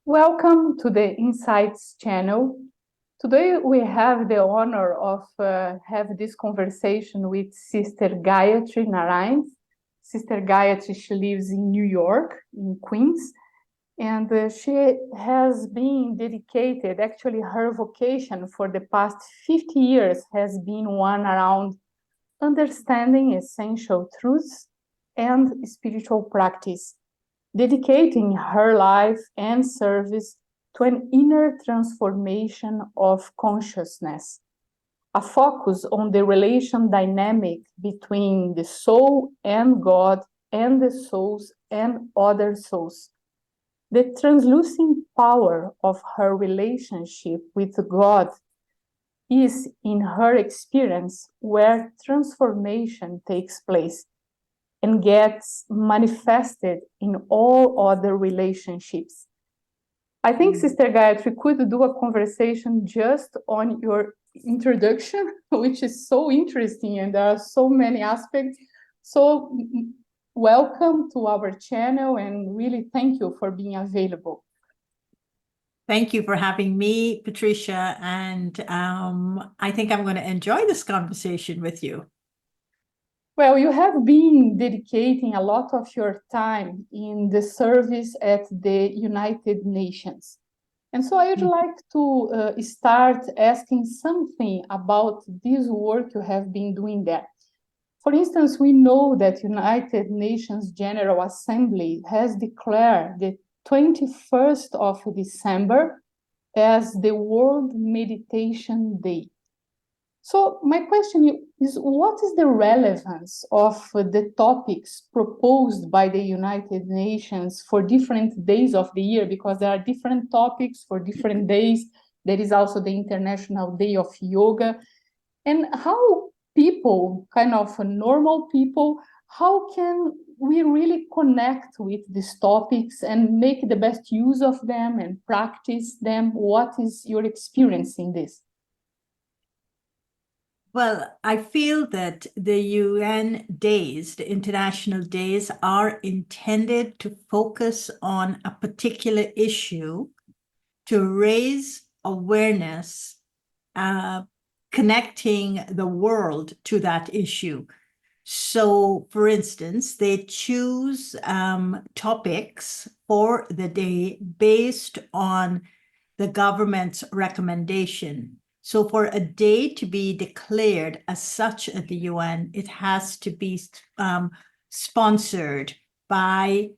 Welcome to the Insights channel. Today we have the honor of have this conversation with Sister Gayatri Narayan. Sister Gayatri, she lives in New York, in Queens, and she has been dedicated, actually her vocation for the past 50 years has been one around understanding essential truths and spiritual practice, dedicating her life and service to an inner transformation of consciousness, a focus on the relation dynamic between the soul and God and the souls and other souls. The translucing power of her relationship with God is, in her experience, where transformation takes place and gets manifested in all other relationships. I think, Sister Gayatri, could do a conversation just on your introduction, which is so interesting and there are so many aspects. So welcome to our channel and really thank you for being available. Thank you for having me, Patricia, and I think I'm going to enjoy this conversation with you. Well, you have been dedicating a lot of your time in the service at the United Nations. And so I would like to start asking something about this work you have been doing there. For instance, we know that United Nations General Assembly has declared the 21st of December as the World Meditation Day. So my question is, what is the relevance of the topics proposed by the United Nations for different days of the year? Because there are different topics for different days. There is also the International Day of Yoga. And how people, kind of normal people, how can we really connect with these topics and make the best use of them and practice them? What is your experience in this? Well, I feel that the UN days, the international days, are intended to focus on a particular issue to raise awareness, connecting the world to that issue. So, for instance, they choose topics for the day based on the government's recommendation. So for a day to be declared as such at the UN, it has to be sponsored by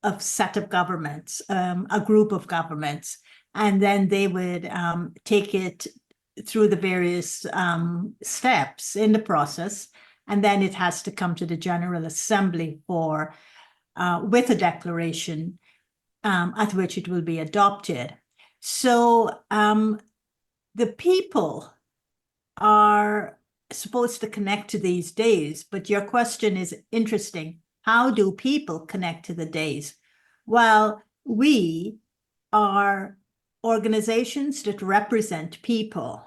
a set of governments, a group of governments, and then they would take it through the various steps in the process, and then it has to come to the General Assembly for with a declaration at which it will be adopted. So the people are supposed to connect to these days, but your question is interesting. How do people connect to the days? Well, we are organizations that represent people.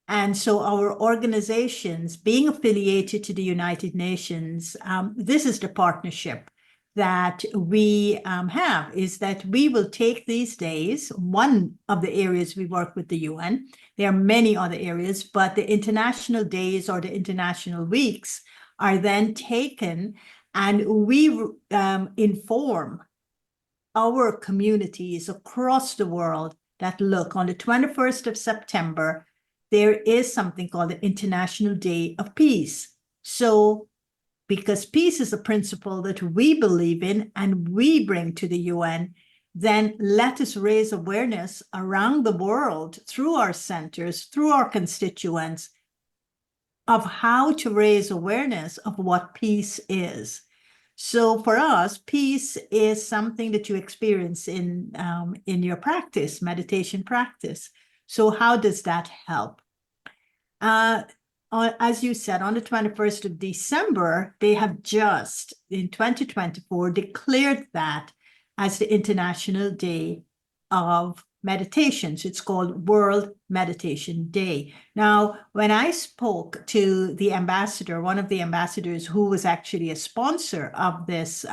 And so our organizations, being affiliated to the United Nations, this is the partnership that we have, is that we will take these days, one of the areas we work with the UN, there are many other areas, but the international days or the international weeks are then taken and we inform our communities across the world that, look, on the 21st of September, there is something called the International Day of Peace. So because peace is a principle that we believe in and we bring to the UN, then let us raise awareness around the world through our centers, through our constituents, of how to raise awareness of what peace is. So for us, peace is something that you experience in your practice, meditation practice. So how does that help? As you said, on the 21st of December, they have just, in 2024, declared that as the International Day of Meditation. So it's called World Meditation Day. Now, when I spoke to the ambassador, one of the ambassadors who was actually a sponsor of this,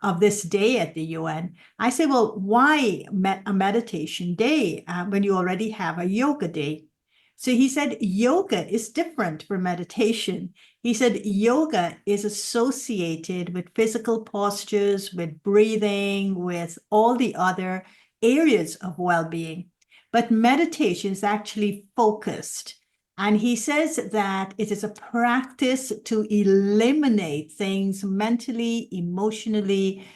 of this day at the UN. I say, well, why a meditation day when you already have a yoga day? So he said, yoga is different from meditation. He said, yoga is associated with physical postures, with breathing, with all the other areas of well-being. But meditation is actually focused. And he says that it is a practice to eliminate things mentally, emotionally,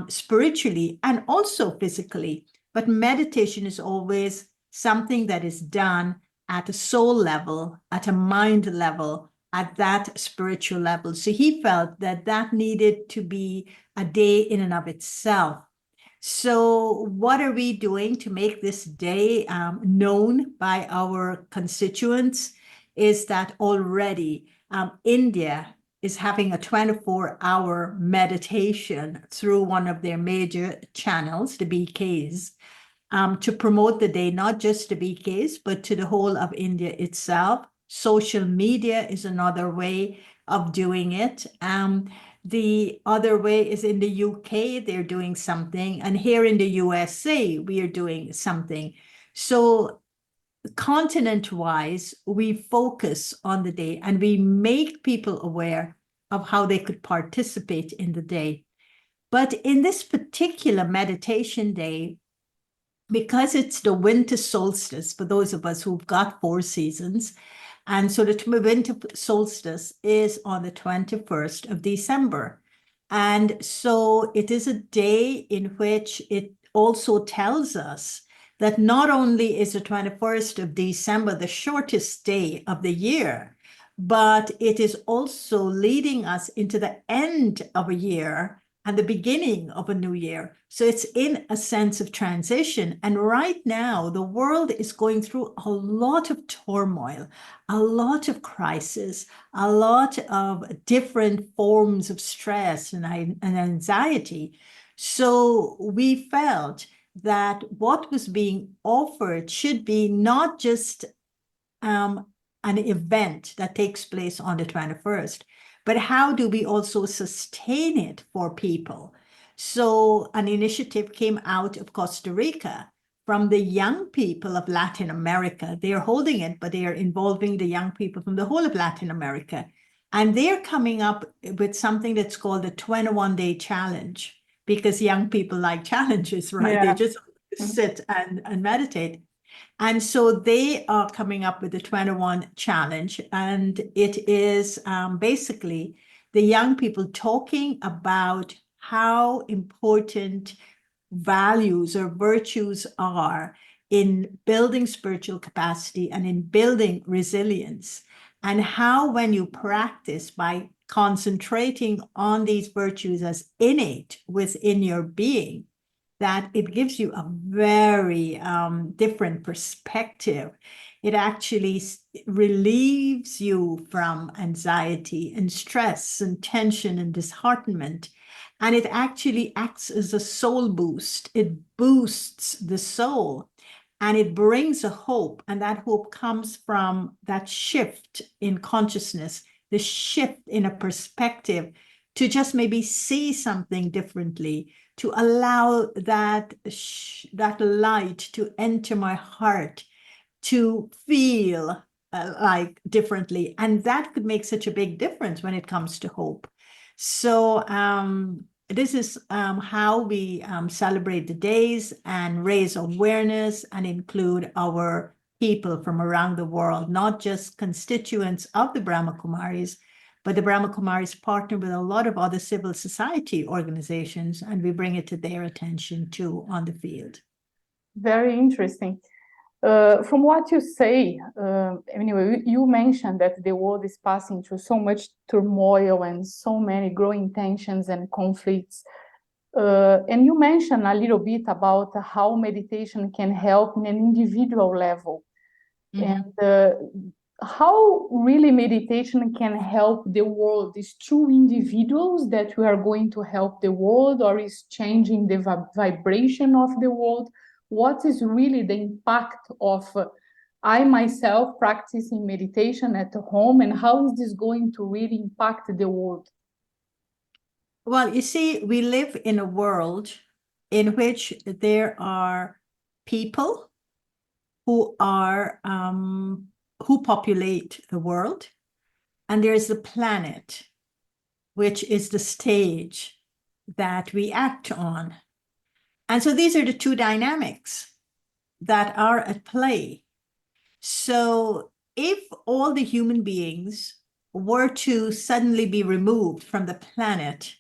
spiritually, and also physically. But meditation is always something that is done at a soul level, at a mind level, at that spiritual level. So he felt that that needed to be a day in and of itself. So what are we doing to make this day known by our constituents? Is that already India is having a 24-hour meditation through one of their major channels, the BKs, to promote the day, not just to BKs, but to the whole of India itself. Social media is another way of doing it. The other way is in the UK, they're doing something. And here in the USA, we are doing something. So continent-wise, we focus on the day and we make people aware of how they could participate in the day. But in this particular meditation day, because it's the winter solstice, for those of us who've got 4 seasons, and so the winter solstice is on the 21st of December. And so it is a day in which it also tells us that not only is the 21st of December the shortest day of the year, but it is also leading us into the end of a year and the beginning of a new year. So it's in a sense of transition. And right now, the world is going through a lot of turmoil, a lot of crisis, a lot of different forms of stress and anxiety. So we felt that what was being offered should be not just an event that takes place on the 21st, but how do we also sustain it for people? So an initiative came out of Costa Rica from the young people of Latin America. They are holding it, but they are involving the young people from the whole of Latin America. And they're coming up with something that's called the 21-day challenge, because young people like challenges, right? Yeah. They just sit and meditate. And so they are coming up with the 21 challenge, and it is basically the young people talking about how important values or virtues are in building spiritual capacity and in building resilience, and how when you practice by concentrating on these virtues as innate within your being, that it gives you a very different perspective. It actually relieves you from anxiety and stress and tension and disheartenment. And it actually acts as a soul boost. It boosts the soul and it brings a hope. And that hope comes from that shift in consciousness, the shift in a perspective to just maybe see something differently, to allow that light to enter my heart, to feel like differently. And that could make such a big difference when it comes to hope. So this is how we celebrate the days and raise awareness and include our people from around the world, not just constituents of the Brahma Kumaris, but the Brahma Kumaris partner with a lot of other civil society organizations, and we bring it to their attention too on the field. Very interesting. From what you say, anyway, you mentioned that the world is passing through so much turmoil and so many growing tensions and conflicts. And you mentioned a little bit about how meditation can help in an individual level. And how really meditation can help the world. Is through individuals that we are going to help the world, or is changing the vibration of the world? What is really the impact of I myself practicing meditation at home, and how is this going to really impact the world? Well, you see, we live in a world in which there are people who are who populate the world, and there's the planet, which is the stage that we act on. And so these are the two dynamics that are at play. So if all the human beings were to suddenly be removed from the planet,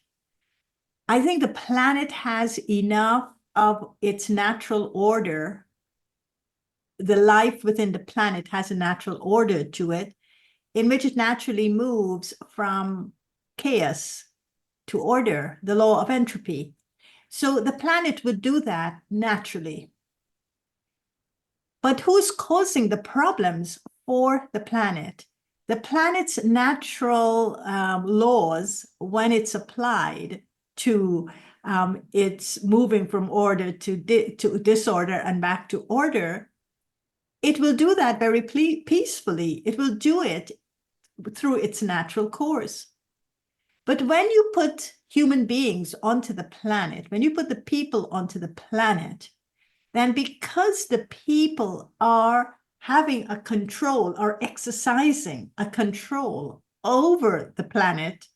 I think the planet has enough of its natural order. The life within the planet has a natural order to it, in which it naturally moves from chaos to order, the law of entropy. So the planet would do that naturally. But who's causing the problems for the planet? The planet's natural laws, when it's applied to its moving from order to disorder and back to order, it will do that very peacefully. It will do it through its natural course. But when you put human beings onto the planet, when you put the people onto the planet, then because the people are having a control or exercising a control over the planet,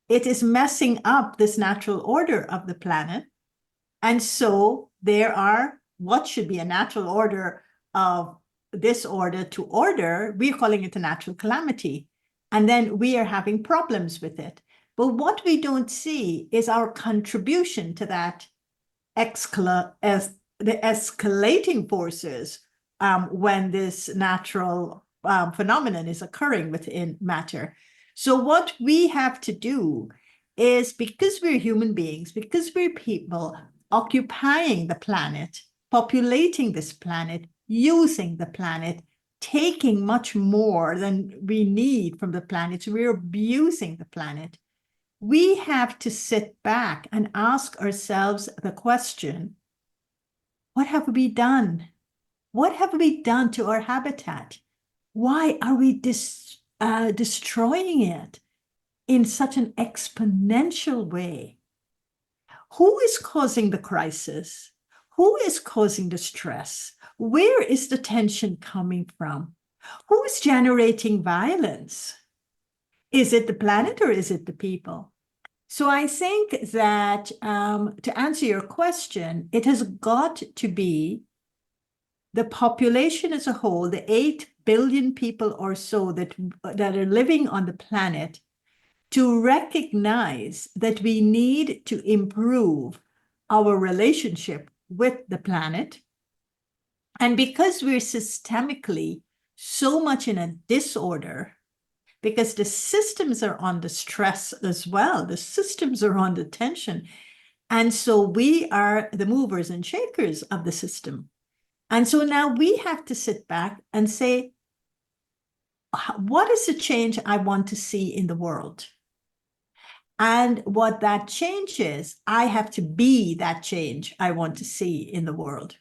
it is messing up this natural order of the planet. And so there are what should be a natural order of disorder to order, we're calling it a natural calamity. And then we are having problems with it. But what we don't see is our contribution to that the escalating forces when this natural phenomenon is occurring within matter. So what we have to do is, because we're human beings, because we're people occupying the planet, populating this planet, using the planet, taking much more than we need from the planet, so we're abusing the planet. We have to sit back and ask ourselves the question, what have we done? What have we done to our habitat? Why are we destroying it in such an exponential way? Who is causing the crisis? Who is causing the stress? Where is the tension coming from? Who is generating violence? Is it the planet or is it the people? So I think that to answer your question, it has got to be the population as a whole, the 8 billion people or so that are living on the planet, to recognize that we need to improve our relationship with the planet. And because we're systemically so much in a disorder, because the systems are under stress as well, the systems are under tension. And so we are the movers and shakers of the system. And so now we have to sit back and say, what is the change I want to see in the world? And what that change is, I have to be that change I want to see in the world.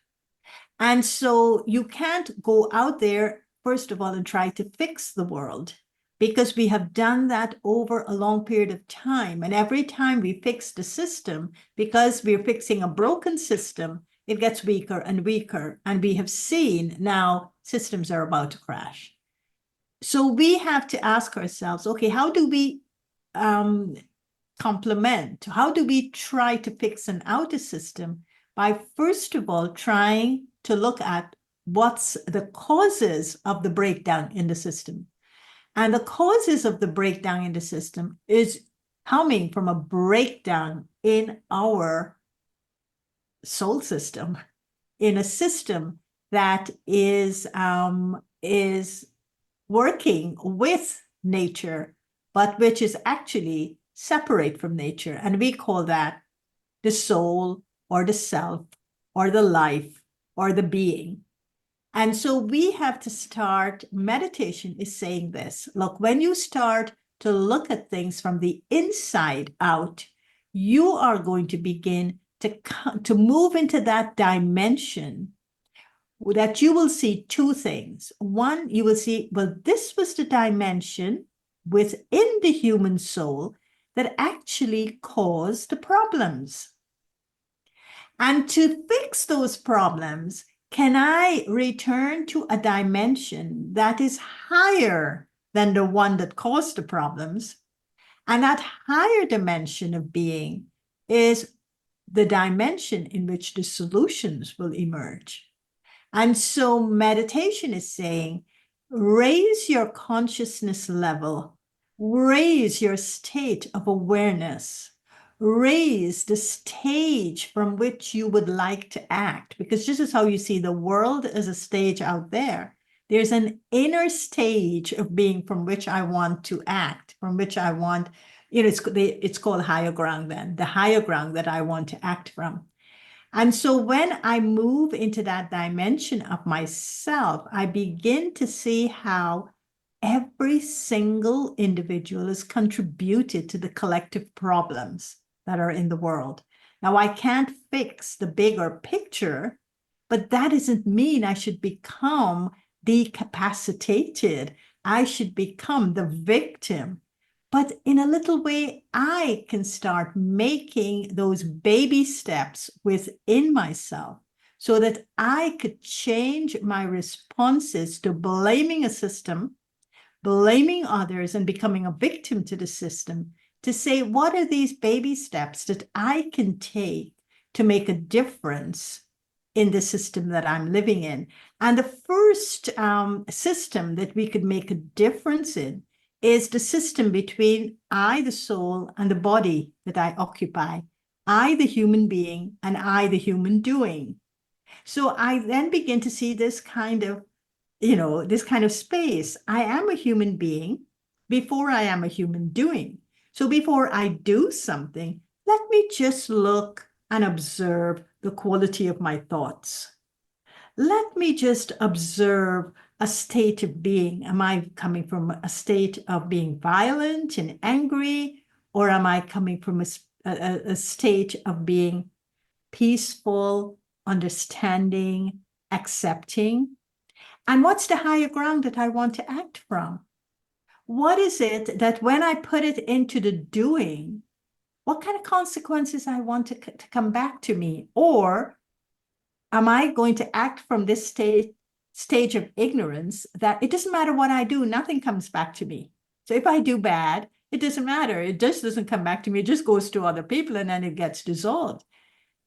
And so you can't go out there, first of all, and try to fix the world, because we have done that over a long period of time. And every time we fix the system, because we're fixing a broken system, it gets weaker and weaker. And we have seen now systems are about to crash. So we have to ask ourselves, okay, how do we complement? How do we try to fix an outer system? By first of all, trying to look at what's the causes of the breakdown in the system. And the causes of the breakdown in the system is coming from a breakdown in our soul system, in a system that is working with nature, but which is actually separate from nature. And we call that the soul or the self or the life or the being. And so we have to start, meditation is saying this, look, when you start to look at things from the inside out, you are going to begin to move into that dimension that you will see two things. One, you will see, well, this was the dimension within the human soul that actually cause the problems. And to fix those problems, can I return to a dimension that is higher than the one that caused the problems? And that higher dimension of being is the dimension in which the solutions will emerge. And so meditation is saying, raise your consciousness level, raise your state of awareness, raise the stage from which you would like to act, because this is how you see the world as a stage out there. There's an inner stage of being from which I want to act, from which I want, it's called higher ground then, the higher ground that I want to act from. And so when I move into that dimension of myself, I begin to see how every single individual has contributed to the collective problems that are in the world. Now, I can't fix the bigger picture, but that doesn't mean I should become decapacitated. I should become the victim. But in a little way, I can start making those baby steps within myself so that I could change my responses to blaming a system, blaming others, and becoming a victim to the system, to say, what are these baby steps that I can take to make a difference in the system that I'm living in? And the first system that we could make a difference in is the system between I, the soul, and the body that I occupy. I, the human being, and I, the human doing. So I then begin to see this kind of, this kind of space. I am a human being before I am a human doing. So before I do something, let me just look and observe the quality of my thoughts. Let me just observe a state of being. Am I coming from a state of being violent and angry, or am I coming from a state of being peaceful, understanding, accepting? And what's the higher ground that I want to act from? What is it that when I put it into the doing, what kind of consequences I want to come back to me? Or am I going to act from this stage of ignorance that it doesn't matter what I do, nothing comes back to me? So if I do bad, it doesn't matter. It just doesn't come back to me. It just goes to other people and then it gets dissolved.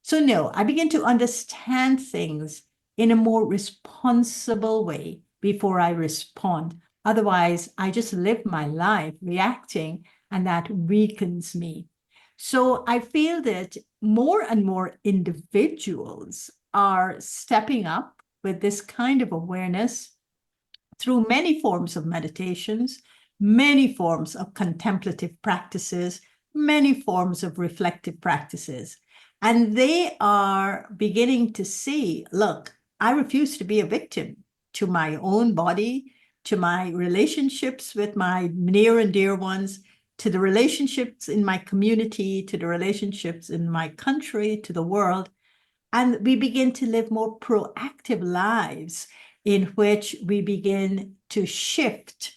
So no, I begin to understand things in a more responsible way before I respond. Otherwise, I just live my life reacting, and that weakens me. So I feel that more and more individuals are stepping up with this kind of awareness through many forms of meditations, many forms of contemplative practices, many forms of reflective practices. And they are beginning to see, look, I refuse to be a victim to my own body, to my relationships with my near and dear ones, to the relationships in my community, to the relationships in my country, to the world. And we begin to live more proactive lives in which we begin to shift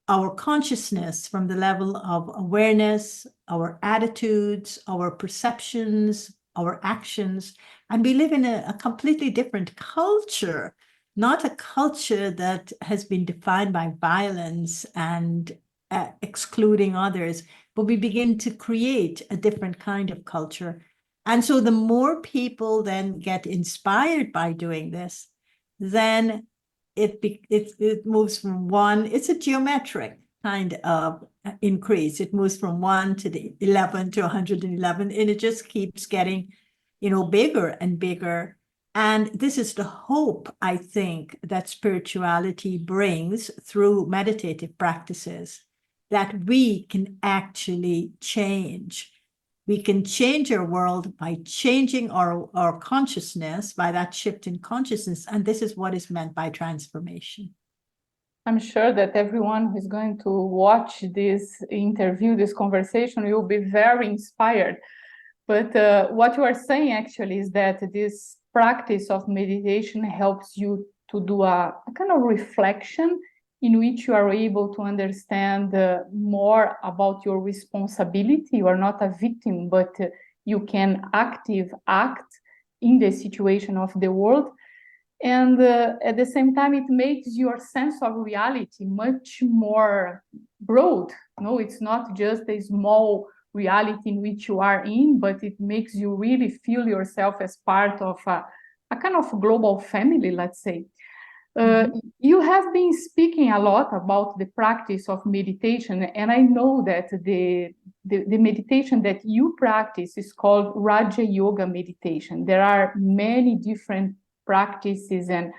our consciousness from the level of awareness, our attitudes, our perceptions, our actions, and we live in a completely different culture, not a culture that has been defined by violence and excluding others, but we begin to create a different kind of culture. And so the more people then get inspired by doing this, then it moves from one, it's a geometric kind of increase. It moves from 1 to the 11 to 111, and it just keeps getting, bigger and bigger. And this is the hope, I think, that spirituality brings through meditative practices, that we can actually change. We can change our world by changing our consciousness, by that shift in consciousness. And this is what is meant by transformation. I'm sure that everyone who's going to watch this interview, this conversation, will be very inspired. But what you are saying actually is that this practice of meditation helps you to do a kind of reflection in which you are able to understand more about your responsibility. You are not a victim, but you can act in the situation of the world. And at the same time, it makes your sense of reality much more broad. No, it's not just a small reality in which you are in, but it makes you really feel yourself as part of a kind of global family, let's say. You have been speaking a lot about the practice of meditation, and I know that the meditation that you practice is called Raja Yoga meditation. There are many different practices and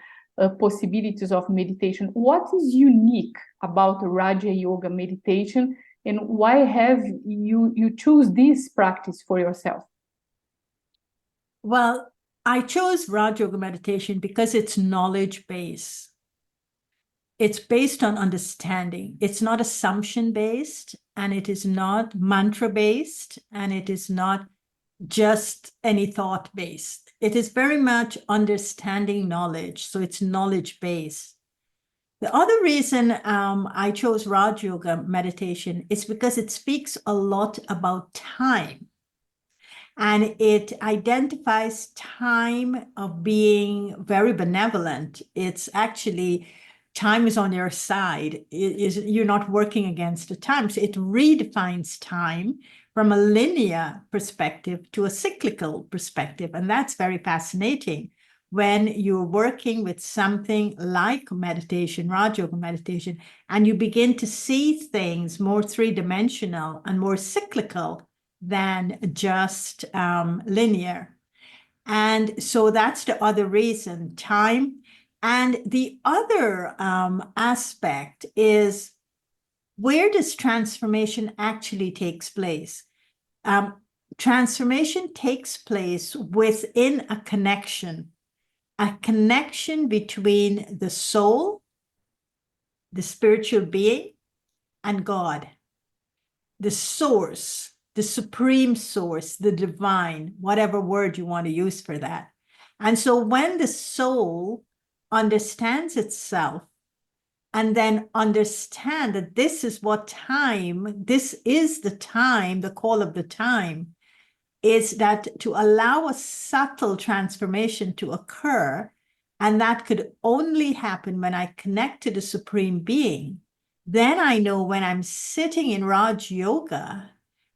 possibilities of meditation. What is unique about Raja Yoga meditation, and why have you choose this practice for yourself? Well, I chose Raj Yoga meditation because it's knowledge-based. It's based on understanding. It's not assumption-based, and it is not mantra-based, and it is not just any thought-based. It is very much understanding knowledge, so it's knowledge-based. The other reason I chose Raj Yoga meditation is because it speaks a lot about time. And it identifies time of being very benevolent. It's actually, time is on your side. You're not working against the time. So it redefines time from a linear perspective to a cyclical perspective. And that's very fascinating when you're working with something like meditation, Raj Yoga meditation, and you begin to see things more three-dimensional and more cyclical than just linear. And so that's the other reason, time. And the other aspect is, where does transformation actually takes place? Transformation takes place within a connection between the soul, the spiritual being, and God, the source, the supreme source, the divine, whatever word you want to use for that. And so when the soul understands itself and then understand that this is what time, this is the time, the call of the time, is that to allow a subtle transformation to occur, and that could only happen when I connect to the supreme being. Then I know when I'm sitting in Raj Yoga,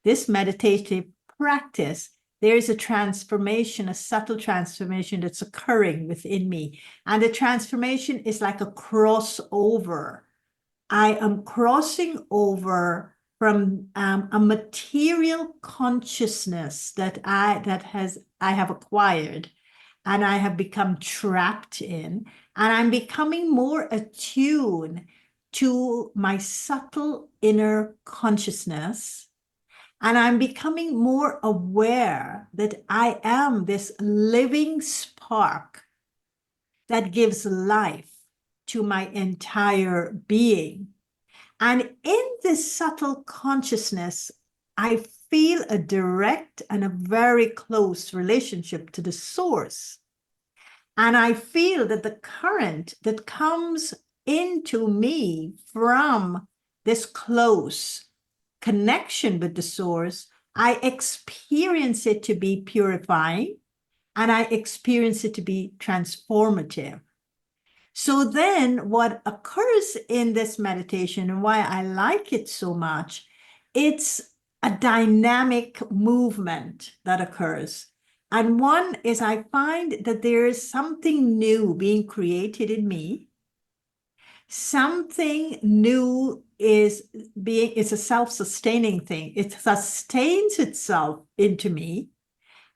this meditative practice, there is a transformation, a subtle transformation that's occurring within me. And the transformation is like a crossover. I am crossing over from a material consciousness that I have acquired and I have become trapped in, and I'm becoming more attuned to my subtle inner consciousness, and I'm becoming more aware that I am this living spark that gives life to my entire being. And in this subtle consciousness, I feel a direct and a very close relationship to the source. And I feel that the current that comes into me from this close connection with the source, I experience it to be purifying, and I experience it to be transformative. So then what occurs in this meditation, and why I like it so much, it's a dynamic movement that occurs. And one is, I find that there is something new being created in me. Something new is it's a self-sustaining thing. It sustains itself into me.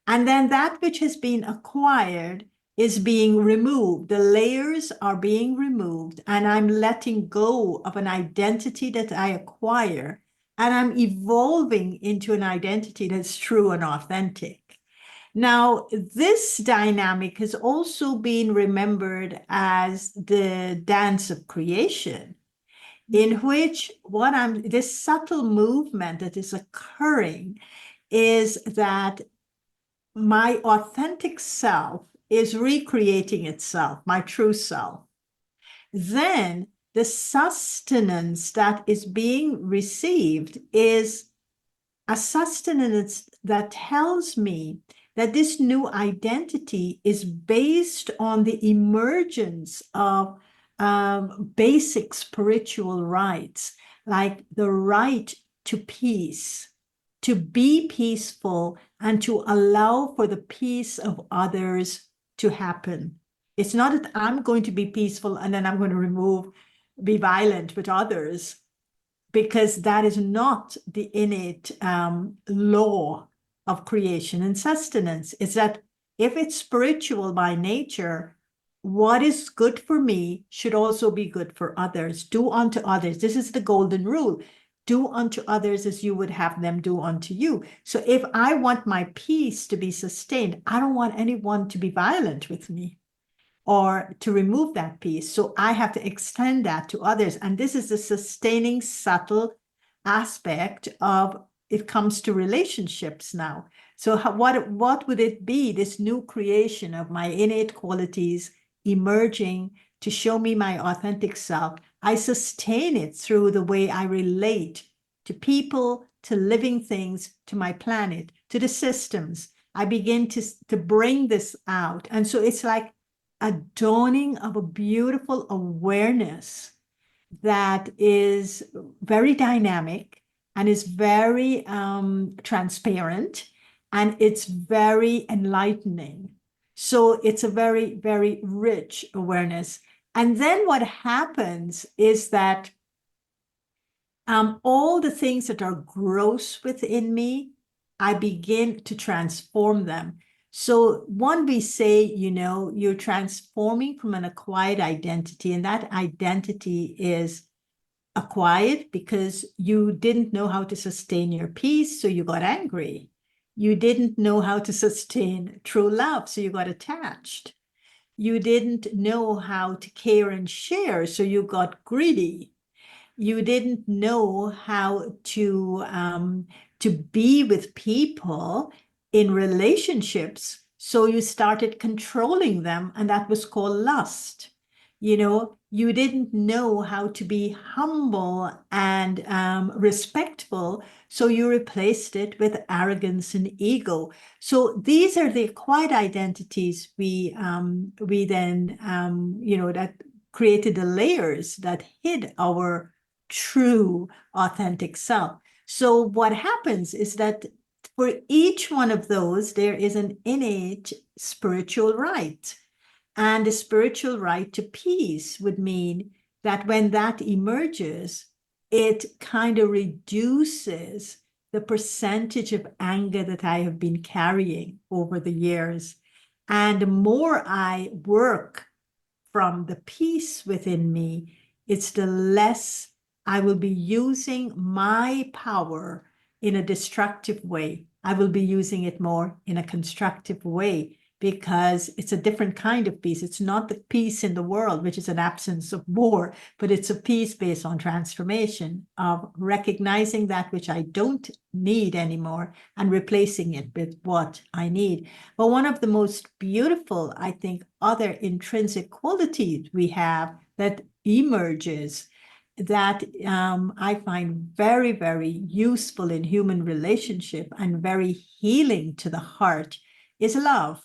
And then that which has been acquired is being removed. The layers are being removed, and I'm letting go of an identity that I acquire, and I'm evolving into an identity that's true and authentic. Now, this dynamic has also been remembered as the dance of creation, in which this subtle movement that is occurring is that my authentic self is recreating itself, my true self. Then the sustenance that is being received is a sustenance that tells me that this new identity is based on the emergence of basic spiritual rights, like the right to peace, to be peaceful, and to allow for the peace of others to happen. It's not that I'm going to be peaceful and then I'm going to be violent with others, because that is not the innate law of creation and sustenance. It's that if it's spiritual by nature, what is good for me should also be good for others. Do unto others. This is the golden rule. Do unto others as you would have them do unto you. So if I want my peace to be sustained, I don't want anyone to be violent with me or to remove that peace. So I have to extend that to others. And this is the sustaining, subtle aspect of it comes to relationships now. So what would it be, this new creation of my innate qualities emerging to show me my authentic self? I sustain it through the way I relate to people, to living things, to my planet, to the systems. I begin to bring this out. And so it's like a dawning of a beautiful awareness that is very dynamic and is very transparent, and it's very enlightening. So it's a very, very rich awareness. And then what happens is that all the things that are gross within me, I begin to transform them. So one, we say, you're transforming from an acquired identity, and that identity is acquired because you didn't know how to sustain your peace, so you got angry. You didn't know how to sustain true love, so you got attached. You didn't know how to care and share, so you got greedy. You didn't know how to be with people in relationships, so you started controlling them, and that was called lust. You didn't know how to be humble and respectful, so you replaced it with arrogance and ego. So these are the acquired identities we then that created the layers that hid our true authentic self. So what happens is that for each one of those, there is an innate spiritual right. And the spiritual right to peace would mean that when that emerges, it kind of reduces the percentage of anger that I have been carrying over the years. And the more I work from the peace within me, it's the less I will be using my power in a destructive way. I will be using it more in a constructive way, because it's a different kind of peace. It's not the peace in the world, which is an absence of war, but it's a peace based on transformation, of recognizing that which I don't need anymore and replacing it with what I need. But one of the most beautiful, I think, other intrinsic qualities we have that emerges that I find very, very useful in human relationship and very healing to the heart is love.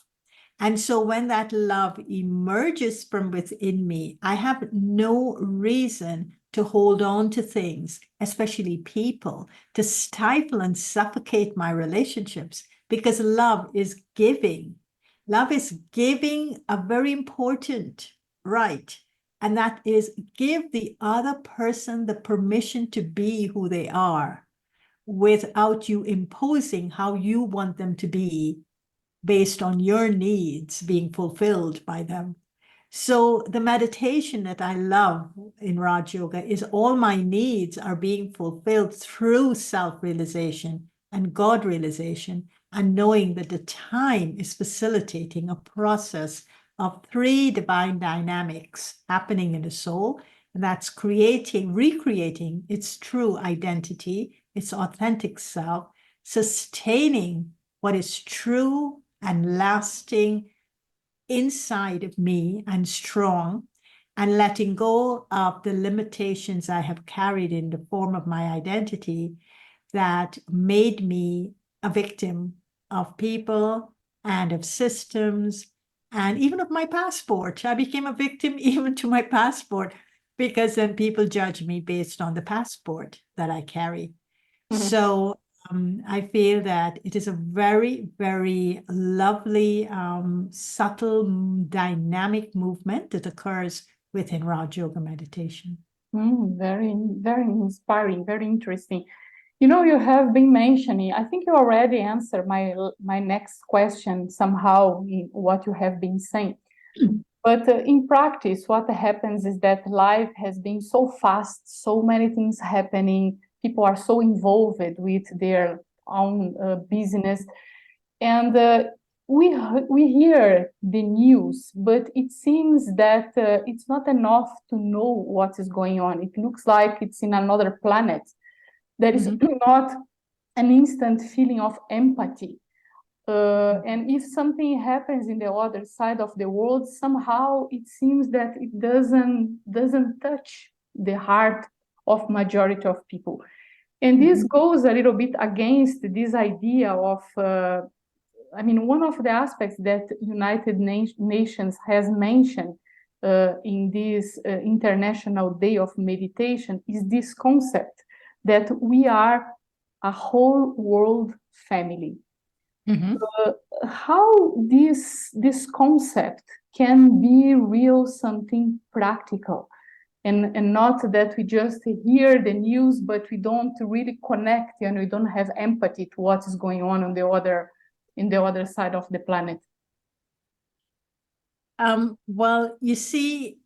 And so when that love emerges from within me, I have no reason to hold on to things, especially people, to stifle and suffocate my relationships, because love is giving. Love is giving a very important right, and that is give the other person the permission to be who they are without you imposing how you want them to be based on your needs being fulfilled by them. So the meditation that I love in Raj Yoga is all my needs are being fulfilled through self-realization and God realization, and knowing that the time is facilitating a process of three divine dynamics happening in the soul. And that's recreating its true identity, its authentic self, sustaining what is true and lasting inside of me and strong, and letting go of the limitations I have carried in the form of my identity that made me a victim of people and of systems and even of my passport. I became a victim even to my passport because then people judge me based on the passport that I carry. So I feel that it is a very, very lovely, subtle, dynamic movement that occurs within Raj Yoga meditation. Very, very inspiring, very interesting. You know, you have been mentioning, I think you already answered my next question somehow in what you have been saying. But in practice, what happens is that life has been so fast, so many things happening. People are so involved with their own business. And we hear the news, but it seems that it's not enough to know what is going on. It looks like it's in another planet. There is not an instant feeling of empathy. And if something happens in the other side of the world, somehow it seems that it doesn't touch the heart of majority of people. And this goes a little bit against this idea of, I mean, one of the aspects that United Nations has mentioned in this International Day of Meditation is this concept that we are a whole world family. How this concept can be real something practical and not that we just hear the news but we don't really connect and we don't have empathy to what is going on in the other side of the planet. Well, you see,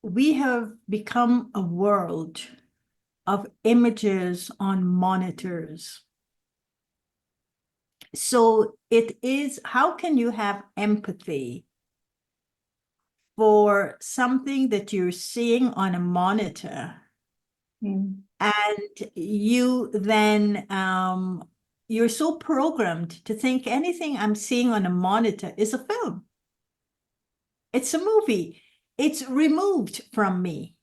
we have become a world of images on monitors. So it is, how can you have empathy for something that you're seeing on a monitor? And you then, you're so programmed to think anything I'm seeing on a monitor is a film. It's a movie. It's removed from me.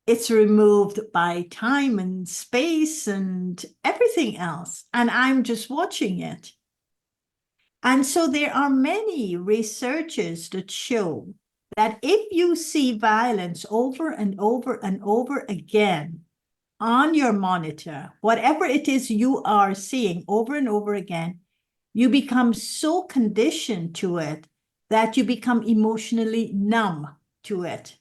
It's removed by time and space and everything else. And I'm just watching it. And so there are many researches that show that if you see violence over and over and over again on your monitor, whatever it is you are seeing over and over again, you become so conditioned to it that you become emotionally numb to it.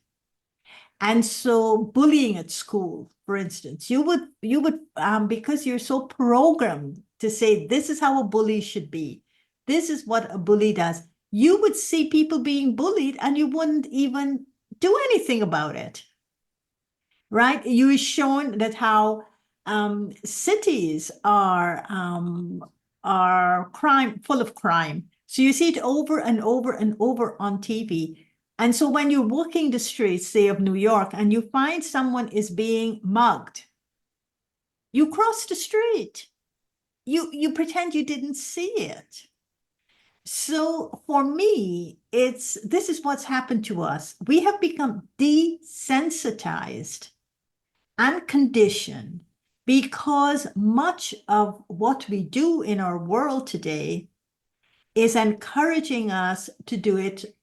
And so bullying at school, for instance, you would because you're so programmed to say, this is how a bully should be. This is what a bully does. You would see people being bullied and you wouldn't even do anything about it, right? You is shown that how cities are full of crime. So you see it over and over and over on TV. And so when you're walking the streets, say, of New York, and you find someone is being mugged, you cross the street. You pretend you didn't see it. So for me, this is what's happened to us. We have become desensitized and conditioned because much of what we do in our world today is encouraging us to do it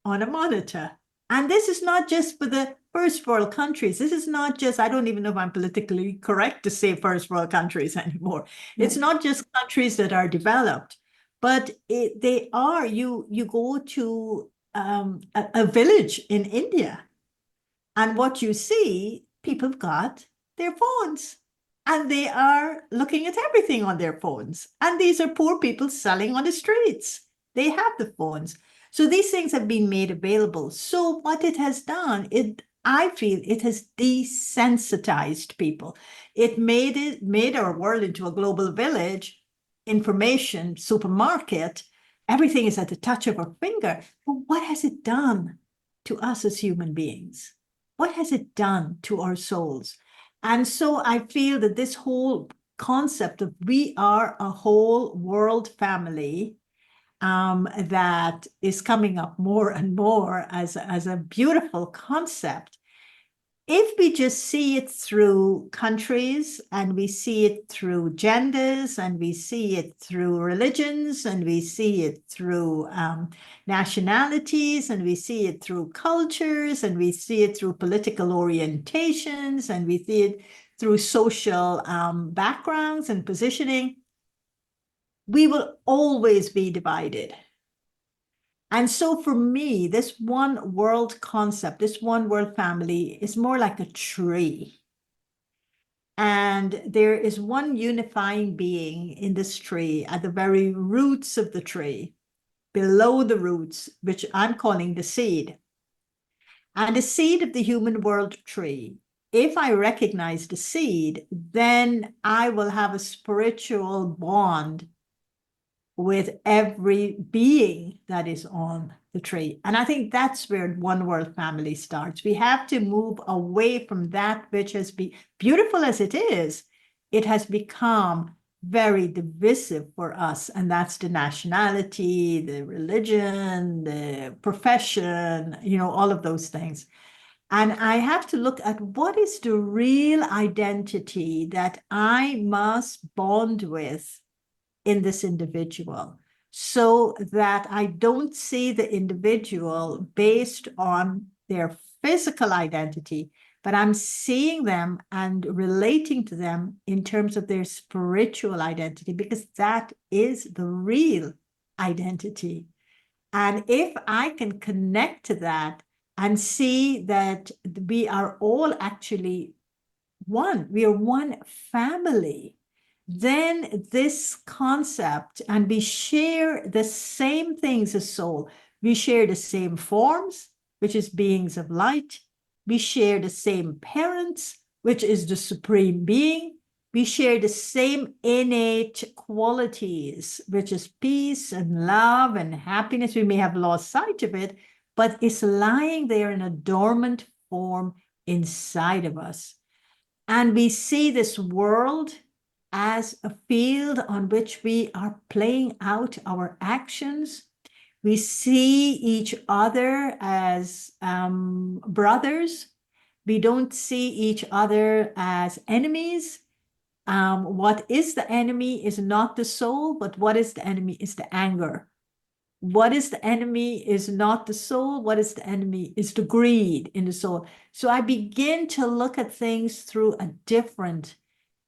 on a monitor. And this is not just for the first world countries. This is not just, I don't even know if I'm politically correct to say first world countries anymore. It's not just countries that are developed, but they are, you go to a village in India, and what you see, people have got their phones and they are looking at everything on their phones. And these are poor people selling on the streets. They have the phones. So these things have been made available. So what it has done, I feel it has desensitized people. It made our world into a global village, information supermarket. Everything is at the touch of our finger. But what has it done to us as human beings? What has it done to our souls? And so I feel that this whole concept of we are a whole world family that is coming up more and more as a beautiful concept. If we just see it through countries, and we see it through genders, and we see it through religions, and we see it through nationalities, and we see it through cultures, and we see it through political orientations, and we see it through social backgrounds and positioning, we will always be divided. And so for me, this one world concept, this one world family is more like a tree. And there is one unifying being in this tree at the very roots of the tree, below the roots, which I'm calling the seed. And the seed of the human world tree, if I recognize the seed, then I will have a spiritual bond with every being that is on the tree. And I think that's where one world family starts. We have to move away from that which has been beautiful as it is. It has become very divisive for us. And that's the nationality, the religion, the profession, all of those things. And I have to look at what is the real identity that I must bond with in this individual, so that I don't see the individual based on their physical identity, but I'm seeing them and relating to them in terms of their spiritual identity, because that is the real identity. And if I can connect to that and see that we are all actually one, we are one family, then this concept, and we share the same things as soul. We share the same forms, which is beings of light. We share the same parents, which is the supreme being. We share the same innate qualities, which is peace and love and happiness. We may have lost sight of it, but it's lying there in a dormant form inside of us. And we see this world as a field on which we are playing out our actions. We see each other as brothers. We don't see each other as enemies. What is the enemy is not the soul, but what is the enemy is the anger. What is the enemy is not the soul. What is the enemy is the greed in the soul. So I begin to look at things through a different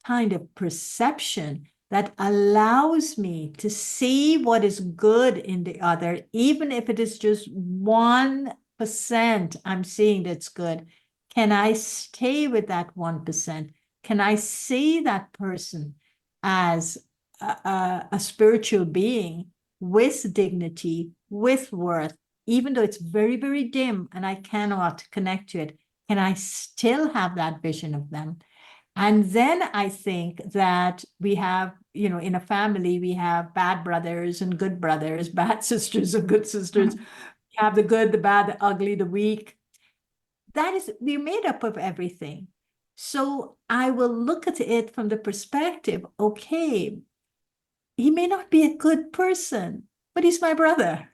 kind of perception that allows me to see what is good in the other, even if it is just 1% I'm seeing that's good. Can I stay with that 1%? Can I see that person as a spiritual being with dignity, with worth, even though it's very, very dim and I cannot connect to it? Can I still have that vision of them? And then I think that we have, in a family, we have bad brothers and good brothers, bad sisters and good sisters. We have the good, the bad, the ugly, the weak. We're made up of everything. So I will look at it from the perspective, okay, he may not be a good person, but he's my brother.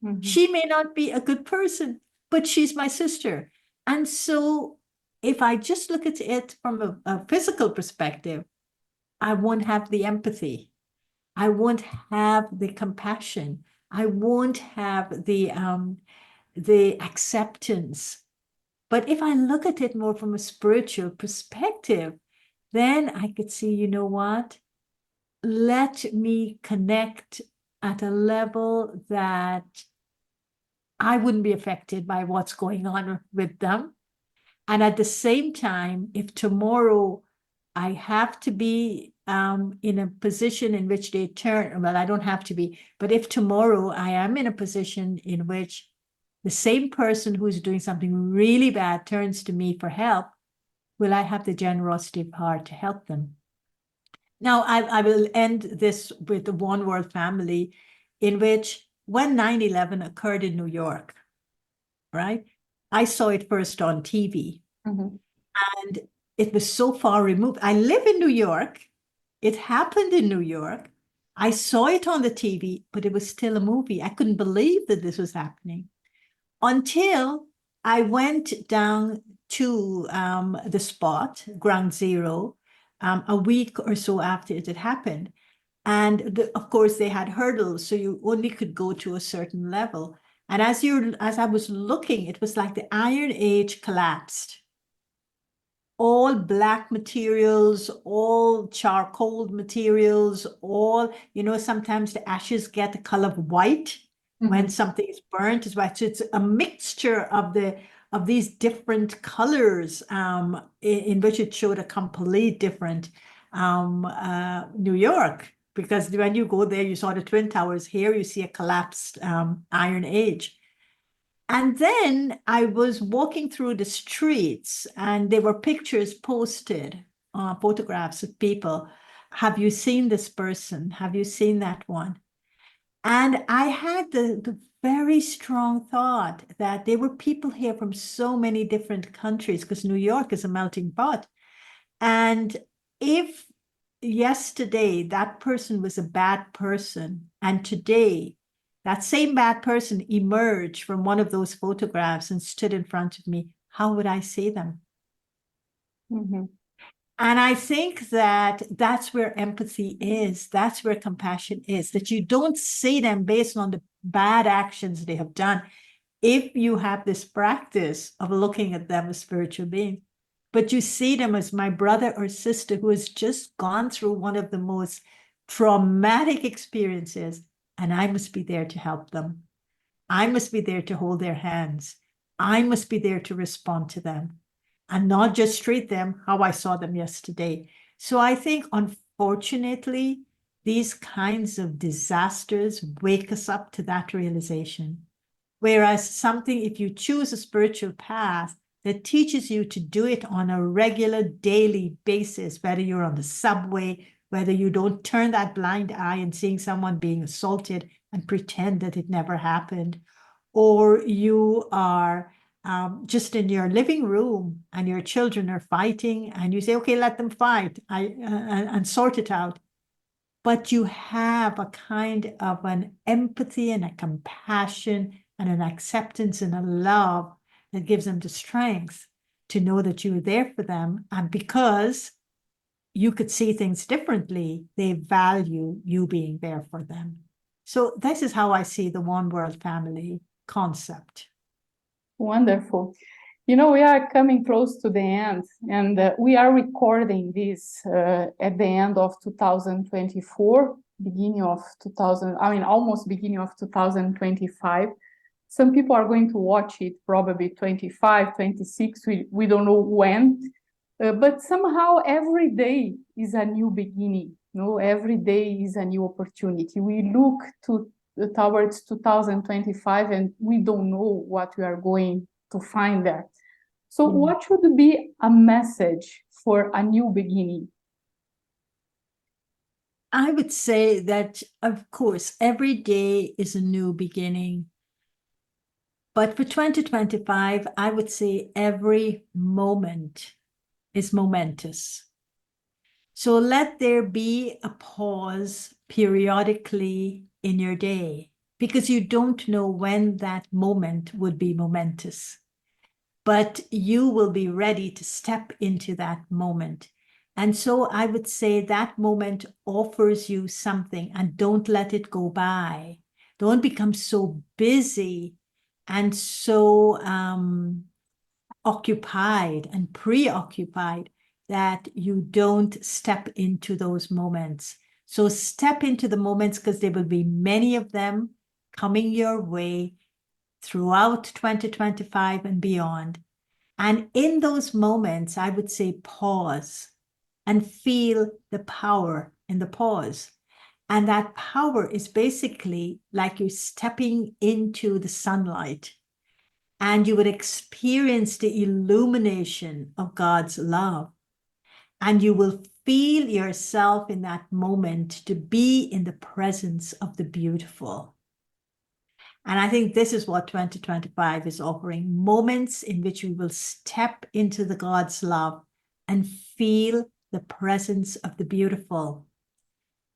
Mm-hmm. She may not be a good person, but she's my sister. And so if I just look at it from a physical perspective, I won't have the empathy. I won't have the compassion. I won't have the acceptance. But if I look at it more from a spiritual perspective, then I could see, you know what? Let me connect at a level that I wouldn't be affected by what's going on with them. And at the same time, if tomorrow I have to be in a position in which they turn, well, I don't have to be, but if tomorrow I am in a position in which the same person who's doing something really bad turns to me for help, will I have the generosity of heart to help them? Now, I will end this with the one world family, in which when 9/11 occurred in New York, right? I saw it first on TV. Mm-hmm. And it was so far removed. I live in New York. It happened in New York. I saw it on the TV, but it was still a movie. I couldn't believe that this was happening until I went down to the spot, ground zero, a week or so after it had happened. And of course, they had hurdles, so you only could go to a certain level. And as I was looking, it was like the Iron Age collapsed. All black materials, all charcoal materials, all, sometimes the ashes get the color of white when something is burnt as white. So it's a mixture of these different colors in which it showed a complete different New York. Because when you go there, you saw the Twin Towers. Here you see a collapsed Iron Age. And then I was walking through the streets and there were pictures posted, photographs of people. Have you seen this person? Have you seen that one? And I had the very strong thought that there were people here from so many different countries, because New York is a melting pot. And if yesterday that person was a bad person, and today that same bad person emerged from one of those photographs and stood in front of me, how would I see them? Mm-hmm. And I think that that's where empathy is. That's where compassion is, that you don't see them based on the bad actions they have done. If you have this practice of looking at them as spiritual beings, but you see them as my brother or sister who has just gone through one of the most traumatic experiences, and I must be there to help them. I must be there to hold their hands. I must be there to respond to them and not just treat them how I saw them yesterday. So I think, unfortunately, these kinds of disasters wake us up to that realization. Whereas something, if you choose a spiritual path that teaches you to do it on a regular daily basis, whether you're on the subway, whether you don't turn that blind eye and seeing someone being assaulted and pretend that it never happened, or you are just in your living room and your children are fighting and you say, okay, let them fight and sort it out. But you have a kind of an empathy and a compassion and an acceptance and a love that gives them the strength to know that you're there for them. And because you could see things differently, they value you being there for them. So this is how I see the one world family concept. Wonderful. We are coming close to the end, and we are recording this at the end of 2024, beginning of 2000, almost beginning of 2025. Some people are going to watch it probably 25, 26, we don't know when, but somehow every day is a new beginning. Every day is a new opportunity. We look towards 2025 and we don't know what we are going to find there. So what should be a message for a new beginning? I would say that, of course, every day is a new beginning. But for 2025, I would say every moment is momentous. So let there be a pause periodically in your day, because you don't know when that moment would be momentous. But you will be ready to step into that moment. And so I would say that moment offers you something, and don't let it go by. Don't become so busy and so occupied and preoccupied that you don't step into those moments. So step into the moments, because there will be many of them coming your way throughout 2025 and beyond. And in those moments, I would say pause and feel the power in the pause. And that power is basically like you're stepping into the sunlight, and you would experience the illumination of God's love. And you will feel yourself in that moment to be in the presence of the beautiful. And I think this is what 2025 is offering, moments in which we will step into the God's love and feel the presence of the beautiful.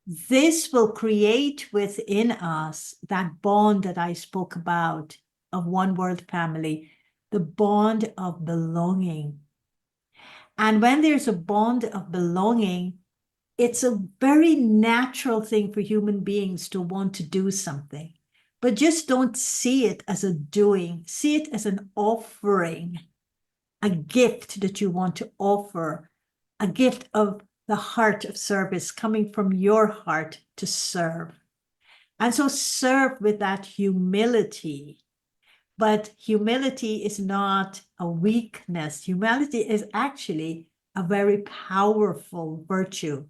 This will create within us that bond that I spoke about of one world family, the bond of belonging. And when there's a bond of belonging, it's a very natural thing for human beings to want to do something, but just don't see it as a doing. See it as an offering, a gift that you want to offer, a gift of the heart of service coming from your heart to serve. And so serve with that humility. But humility is not a weakness. Humility is actually a very powerful virtue,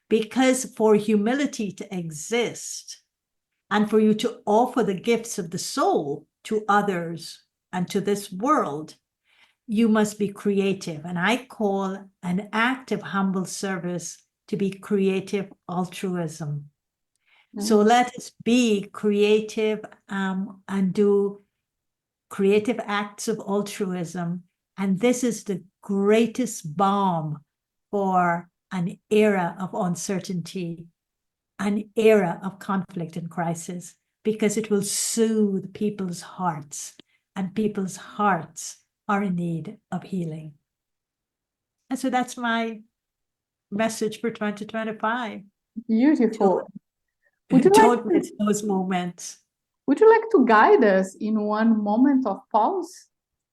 because for humility to exist and for you to offer the gifts of the soul to others and to this world, you must be creative. And I call an act of humble service to be creative altruism. So let us be creative and do creative acts of altruism. And this is the greatest balm for an era of uncertainty, an era of conflict and crisis, because it will soothe people's hearts, and people's hearts are in need of healing. And so that's my message for 2025. Beautiful. Would you like Don't miss those moments. Would you like to guide us in one moment of pause,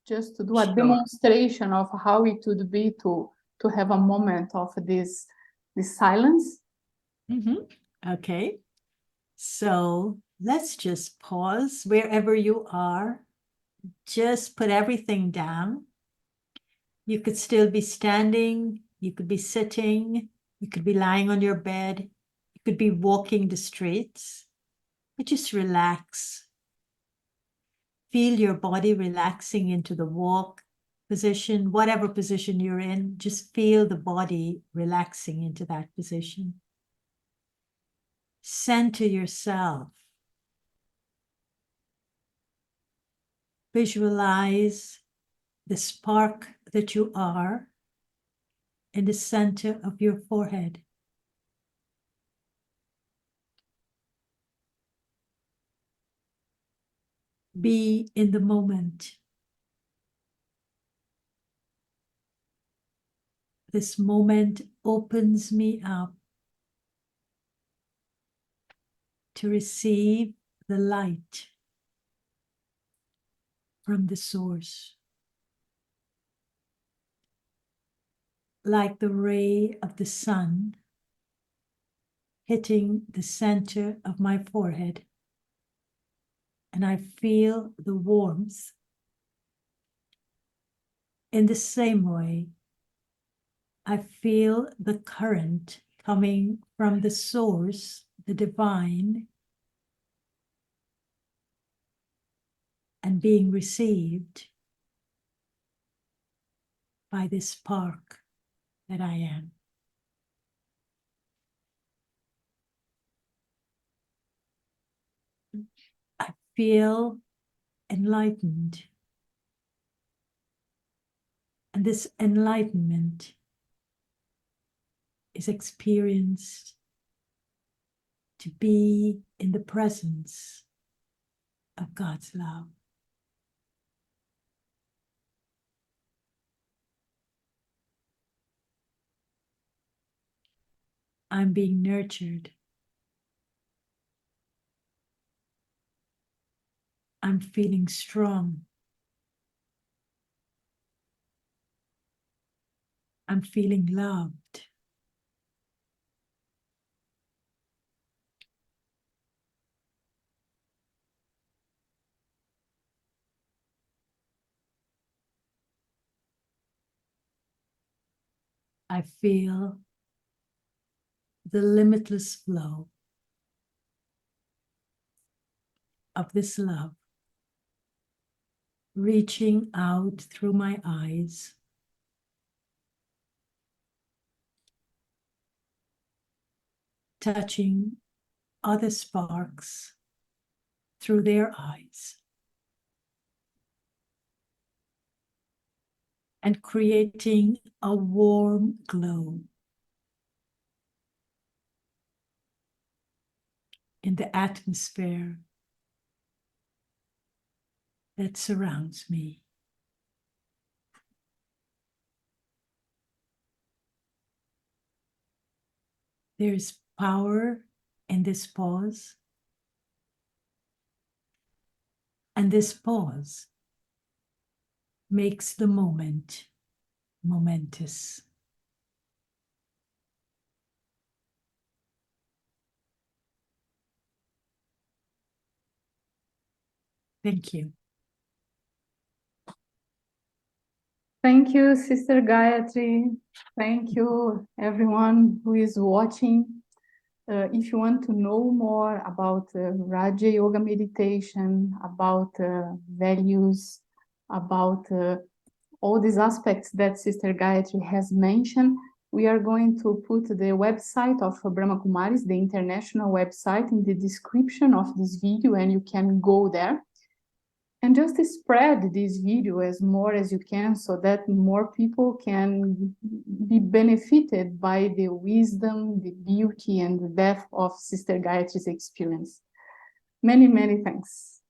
just to do a Sure. demonstration of how it would be to have a moment of this silence? Okay. So let's just pause wherever you are. Just put everything down. You could still be standing. You could be sitting. You could be lying on your bed. You could be walking the streets. But just relax. Feel your body relaxing into the walk position, whatever position you're in. Just feel the body relaxing into that position. Center yourself. Visualize the spark that you are in the center of your forehead. Be in the moment. This moment opens me up to receive the light from the source. Like the ray of the sun hitting the center of my forehead, and I feel the warmth. In the same way, I feel the current coming from the source, the divine, and being received by this spark that I am. I feel enlightened. And this enlightenment is experienced to be in the presence of God's love. I'm being nurtured. I'm feeling strong. I'm feeling loved. I feel the limitless flow of this love reaching out through my eyes, touching other sparks through their eyes, and creating a warm glow. in the atmosphere that surrounds me. There is power in this pause, and this pause makes the moment momentous. Thank you. Thank you, Sister Gayatri. Thank you, everyone who is watching. If you want to know more about Raja Yoga meditation, about values, about all these aspects that Sister Gayatri has mentioned, we are going to put the website of Brahma Kumaris, the international website, in the description of this video, and you can go there. And just spread this video as more as you can so that more people can be benefited by the wisdom, the beauty, and the depth of Sister Gayatri's experience. Many, many thanks.